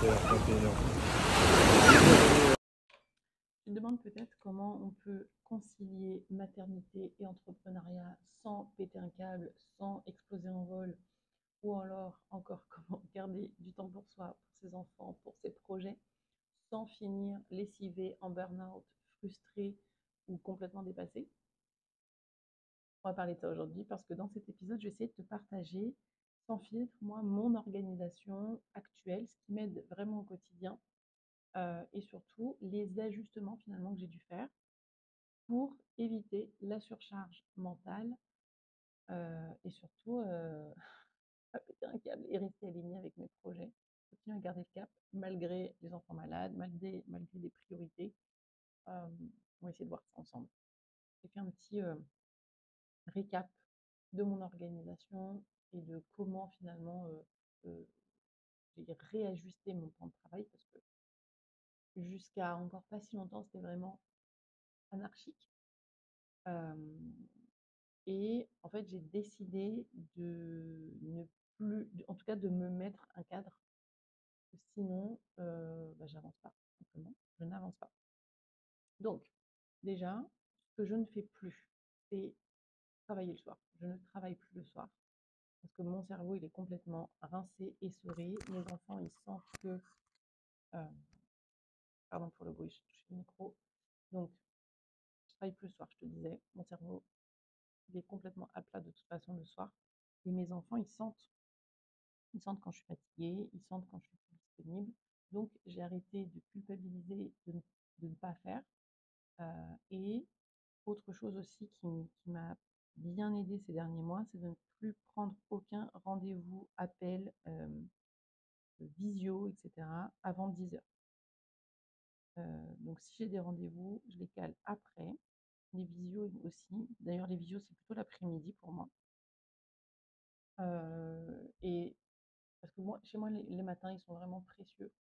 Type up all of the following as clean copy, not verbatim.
Tu te demandes peut-être comment on peut concilier maternité et entrepreneuriat sans péter un câble, sans exploser en vol, ou alors encore comment garder du temps pour soi, pour ses enfants, pour ses projets, sans finir lessivé, en burn-out, frustré ou complètement dépassé. On va parler de ça aujourd'hui parce que dans cet épisode, je vais essayer de te partager sans filtre, moi, mon organisation actuelle, ce qui m'aide vraiment au quotidien et surtout les ajustements finalement que j'ai dû faire pour éviter la surcharge mentale et surtout pas péter un câble et rester aligné avec mes projets. Continuer à garder le cap malgré les enfants malades, malgré des priorités. On va essayer de voir ça ensemble. J'ai fait un petit récap de mon organisation et de comment finalement j'ai réajusté mon temps de travail parce que jusqu'à encore pas si longtemps, c'était vraiment anarchique. Euh, et en fait, j'ai décidé de ne plus, en tout cas, de me mettre un cadre. Sinon, j'avance pas, simplement. Je n'avance pas. Donc, déjà, ce que je ne fais plus, c'est travailler le soir. Je ne travaille plus le soir parce que mon cerveau, il est complètement rincé, essoré. Mes enfants, ils sentent que... euh, pardon pour le bruit, je touche le micro. Donc, je travaille plus le soir, je te disais. Mon cerveau, il est complètement à plat de toute façon le soir. Et mes enfants, ils sentent. Ils sentent quand je suis fatiguée, ils sentent quand je suis plus disponible. Donc, j'ai arrêté de culpabiliser de ne pas faire. Et autre chose aussi qui m'a bien aidée ces derniers mois, c'est de ne plus prendre aucun rendez-vous, appel, visio, etc. avant 10 heures. Donc si j'ai des rendez-vous, je les cale après. Les visios aussi. D'ailleurs, les visios, c'est plutôt l'après-midi pour moi. Et parce que moi, chez moi, les matins, ils sont vraiment précieux.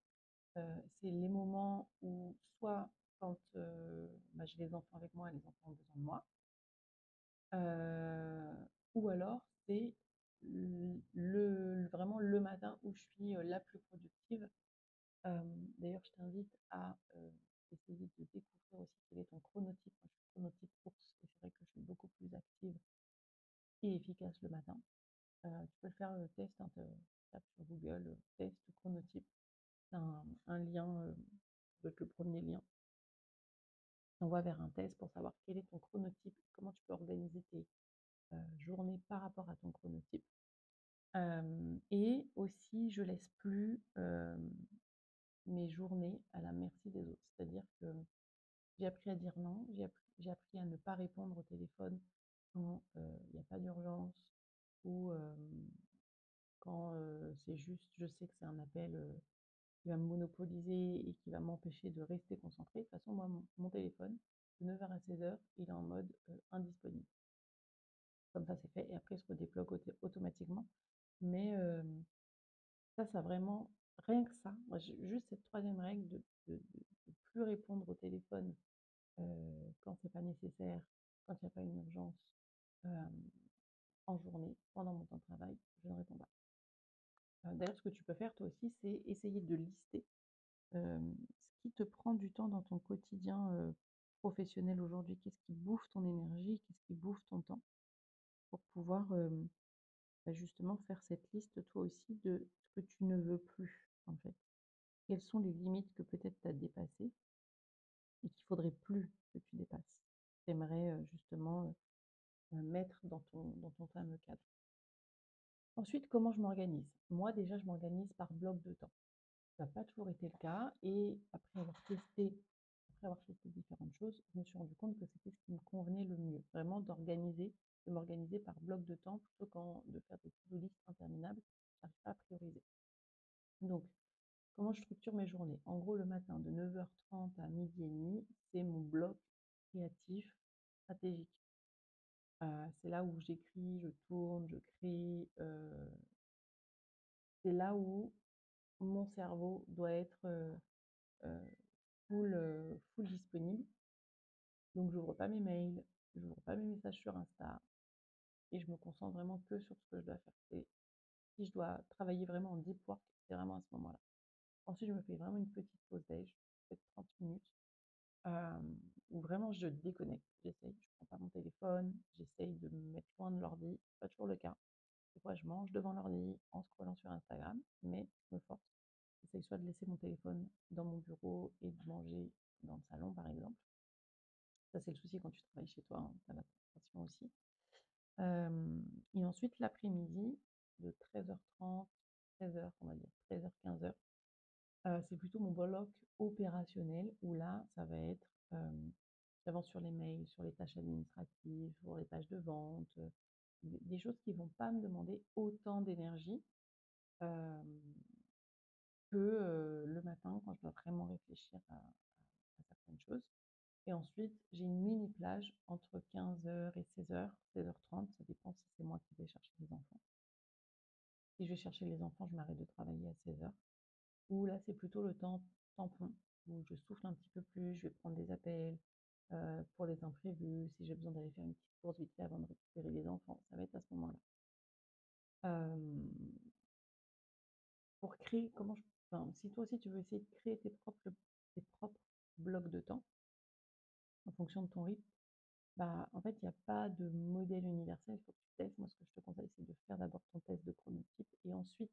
C'est les moments où soit quand j'ai les enfants avec moi et les enfants ont besoin de moi, Heu, ou alors c'est vraiment le matin où je suis, la plus productive. D'ailleurs, je t'invite à, essayer de découvrir aussi quel est ton chronotype. Moi, je suis chronotype ours et c'est vrai que je suis beaucoup plus active et efficace le matin. Tu peux le faire le test, hein, tapes sur Google, test chronotype. Tu un lien, ça doit être le premier lien, t'envoie vers un test pour savoir quel est ton chronotype, comment tu peux organiser tes, journées par rapport à ton chronotype. Et aussi, je laisse plus mes journées à la merci des autres. C'est-à-dire que j'ai appris à dire non, j'ai appris à ne pas répondre au téléphone quand il n'y a pas d'urgence ou quand c'est juste, je sais que c'est un appel qui va me monopoliser et qui va m'empêcher de rester concentrée. De toute façon, moi, mon téléphone, de 9h à 16h, il est en mode indisponible. Comme ça, c'est fait. Et après, il se redébloque automatiquement. Mais ça vraiment, rien que ça, moi, juste cette troisième règle de plus répondre au téléphone quand c'est pas nécessaire, quand il n'y a pas une urgence euh, en journée, pendant mon temps de travail, je ne réponds pas. D'ailleurs, ce que tu peux faire toi aussi, c'est essayer de lister ce qui te prend du temps dans ton quotidien professionnel aujourd'hui. Qu'est-ce qui bouffe ton énergie, qu'est-ce qui bouffe ton temps pour pouvoir justement faire cette liste toi aussi de ce que tu ne veux plus en fait. Quelles sont les limites que peut-être tu as dépassées et qu'il faudrait plus que tu dépasses? Tu aimerais justement mettre dans ton fameux cadre. Ensuite, comment je m'organise? Moi, déjà, je m'organise par bloc de temps. Ça n'a pas toujours été le cas. Et après avoir testé différentes choses, je me suis rendu compte que c'était ce qui me convenait le mieux. Vraiment de m'organiser par bloc de temps plutôt que de faire des to-do listes interminables. Je n'arrive pas à prioriser. Donc, comment je structure mes journées? En gros, le matin, de 9h30 à 12h30, c'est mon bloc créatif stratégique. C'est là où j'écris, je tourne, je crée. C'est là où mon cerveau doit être euh, full disponible. Donc, j'ouvre pas mes mails, j'ouvre pas mes messages sur Insta et je me concentre vraiment que sur ce que je dois faire. Et si je dois travailler vraiment en deep work, c'est vraiment à ce moment-là. Ensuite, je me fais vraiment une petite pause déj, peut-être 30 minutes, où vraiment je déconnecte. J'essaye, je prends pas mon téléphone, j'essaye de me mettre loin de l'ordi, c'est pas toujours le cas. Des fois, je mange devant l'ordi en scrollant sur Instagram, mais je me force. J'essaye soit de laisser mon téléphone dans mon bureau et de manger dans le salon, par exemple. Ça, c'est le souci quand tu travailles chez toi, hein, tu as la tentation aussi. Et ensuite, l'après-midi, de 13h30, 16h, on va dire 13h-15h, c'est plutôt mon bloc opérationnel où là, ça va être, j'avance sur les mails, sur les tâches administratives, sur les pages de vente, des choses qui vont pas me demander autant d'énergie, hem, que, le matin quand je dois vraiment réfléchir à certaines choses. Et ensuite, j'ai une mini plage entre 15h et 16h, 16h30, ça dépend si c'est moi qui vais chercher les enfants. Si je vais chercher les enfants, je m'arrête de travailler à 16h. Ou là, c'est plutôt le temps tampon, où je souffle un petit peu plus, je vais prendre des appels pour les imprévus, si j'ai besoin d'aller faire une petite course vite fait avant de récupérer les enfants, ça va être à ce moment-là. Euh, pour créer, enfin, si toi aussi tu veux essayer de créer tes propres blocs de temps en fonction de ton rythme, bah, en fait, il n'y a pas de modèle universel, il faut que tu testes. Moi, ce que je te conseille, c'est de faire d'abord ton test de chronotype et ensuite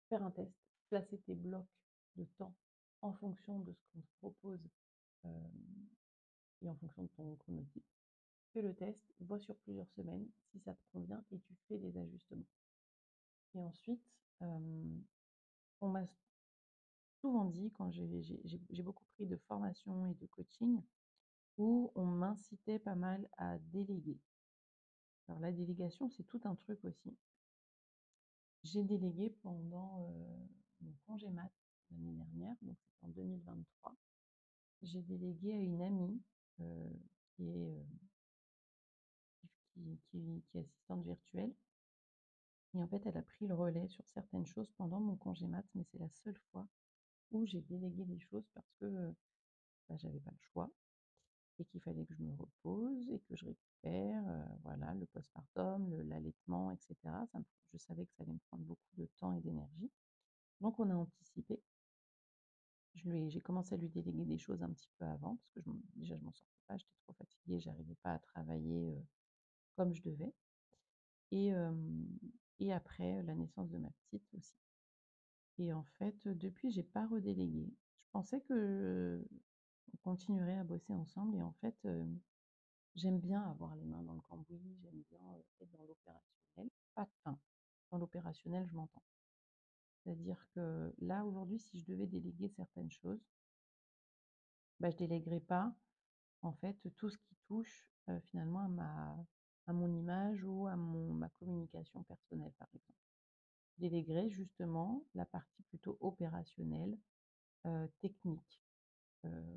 faire un test, placer tes blocs de temps en fonction de ce qu'on te propose euh, et en fonction de ton chronotype. Fais le test, vois sur plusieurs semaines si ça te convient et tu fais des ajustements. Et ensuite, on m'a souvent dit, quand j'ai beaucoup pris de formation et de coaching, où on m'incitait pas mal à déléguer. Alors la délégation, c'est tout un truc aussi. J'ai délégué pendant mon congé mat l'année dernière, donc c'était en 2023. J'ai délégué à une amie euh, qui est, qui est assistante virtuelle. Et en fait, elle a pris le relais sur certaines choses pendant mon congé mat, mais c'est la seule fois où j'ai délégué des choses parce que bah, j'avais pas le choix et qu'il fallait que je me repose et que je récupère, voilà, le postpartum, l'allaitement, etc. Je savais que ça allait me prendre beaucoup de temps et d'énergie. Donc, on a anticipé. J'ai commencé à lui déléguer des choses un petit peu avant parce que déjà, je m'en sortais pas, j'étais trop fatiguée, j'arrivais pas à travailler comme je devais. Et, et après, la naissance de ma petite aussi. Et en fait, depuis, j'ai pas redélégué. Je pensais que on continuerait à bosser ensemble et en fait, j'aime bien avoir les mains dans le cambouis, j'aime bien être dans l'opérationnel. Pas, enfin, dans l'opérationnel, je m'entends. C'est-à-dire que là, aujourd'hui, si je devais déléguer certaines choses, bah, je déléguerais pas en fait tout ce qui touche finalement à mon image ou à ma communication personnelle, par exemple. Je déléguerais justement la partie plutôt opérationnelle, technique.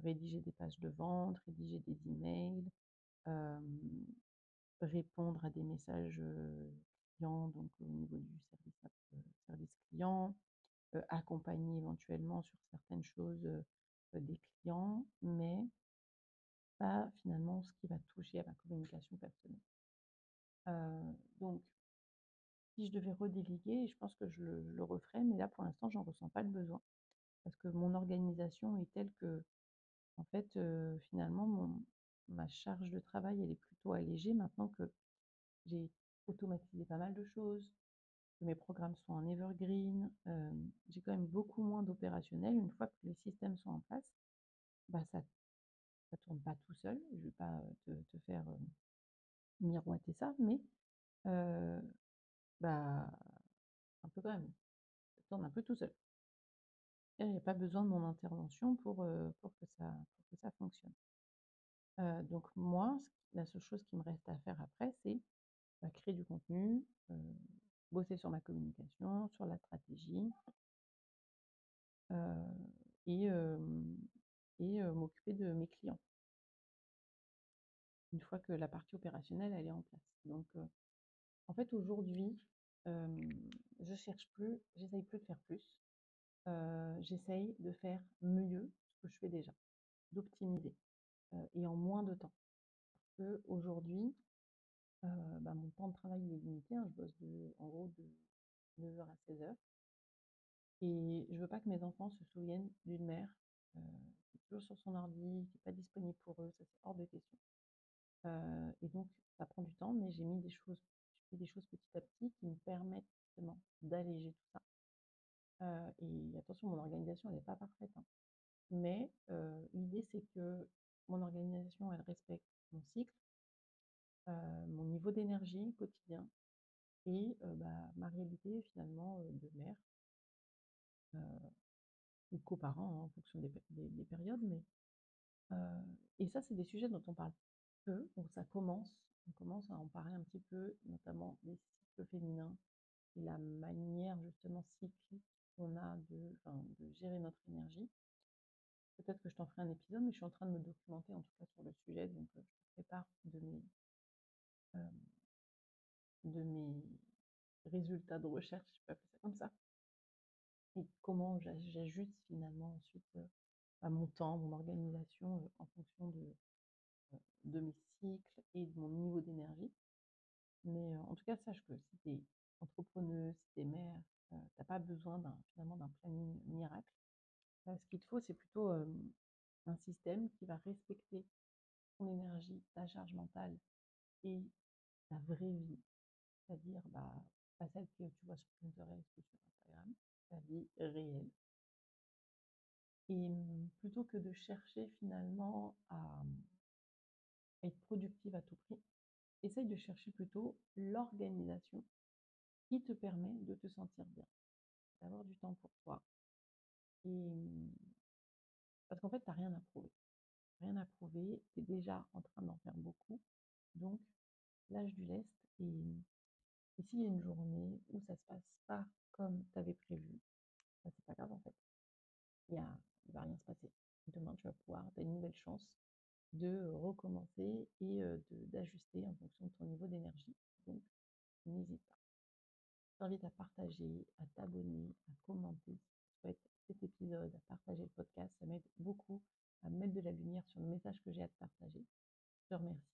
Rédiger des pages de vente, rédiger des emails, répondre à des messages clients, donc au niveau du service client, accompagner éventuellement sur certaines choses des clients, mais pas finalement ce qui va toucher à ma communication personnelle. Donc, si je devais redéléguer, je pense que je le referais, mais là pour l'instant, j'en ressens pas le besoin parce que mon organisation est telle que en fait, finalement, ma charge de travail, elle est plutôt allégée maintenant que j'ai automatisé pas mal de choses, que mes programmes sont en evergreen. J'ai quand même beaucoup moins d'opérationnel. Une fois que les systèmes sont en place, bah, ça tourne pas tout seul. Je vais pas te faire miroiter ça, mais euh, bah, un peu quand même. Ça tourne un peu tout seul. Il n'y a pas besoin de mon intervention pour que ça fonctionne. Donc moi, la seule chose qui me reste à faire après, c'est bah, créer du contenu, bosser sur ma communication, sur la stratégie, et, m'occuper de mes clients, une fois que la partie opérationnelle, elle est en place. Donc, en fait, aujourd'hui, je cherche plus, j'essaye plus de faire plus. J'essaye de faire mieux ce que je fais déjà, d'optimiser, et en moins de temps. Aujourd'hui, bah, mon temps de travail est limité, hein, je bosse en gros de 9h à 16h. Et je veux pas que mes enfants se souviennent d'une mère, heu, qui est toujours sur son ordi, qui est pas disponible pour eux, ça c'est hors de question. Et donc ça prend du temps, mais j'ai fait des choses petit à petit qui me permettent justement d'alléger tout ça. Et attention, mon organisation elle est pas parfaite, hein, mais l'idée c'est que mon organisation elle respecte mon cycle, mon niveau d'énergie quotidien et bah, ma réalité finalement, de mère, heu, ou coparent, hein, en fonction des périodes, mais et ça, c'est des sujets dont on parle peu, donc on commence à en parler un petit peu, notamment des cycles féminins et la manière justement cyclique qu'on a de gérer notre énergie. Peut-être que je t'en ferai un épisode, mais je suis en train de me documenter en tout cas sur le sujet, donc je te ferai part hem, de mes résultats de recherche, je peux appeler ça comme ça, et comment j'ajuste finalement ensuite, bah, mon temps, mon organisation, en fonction de mes cycles et de mon niveau d'énergie. Mais en tout cas, sache que si tu es entrepreneuse, si tu es mère, tu pas besoin finalement d'un planning miracle. Ce qu'il te faut, c'est plutôt, un système qui va respecter ton énergie, ta charge mentale et ta vraie vie. C'est-à-dire, bah, pas celle que tu vois sur Pinterest ou sur Instagram, ta vie réelle. Et plutôt que de chercher finalement à être productive à tout prix, essaye de chercher plutôt l'organisation qui te permet de te sentir bien, d'avoir du temps pour toi. Et parce qu'en fait, tu as rien à prouver. Rien à prouver, tu es déjà en train d'en faire beaucoup. Donc, lâche du lest. Et s'il y a une journée où ça se passe pas comme tu avais prévu, bah, c'est pas grave en fait. Il va rien se passer. Demain, tu vas pouvoir, tu as une nouvelle chance de recommencer et d'ajuster en fonction de ton niveau d'énergie. Donc, n'hésite pas. Je t'invite à partager, à t'abonner, à commenter si tu souhaites cet épisode, à partager le podcast. Ça m'aide beaucoup à mettre de la lumière sur le message que j'ai à te partager. Je te remercie.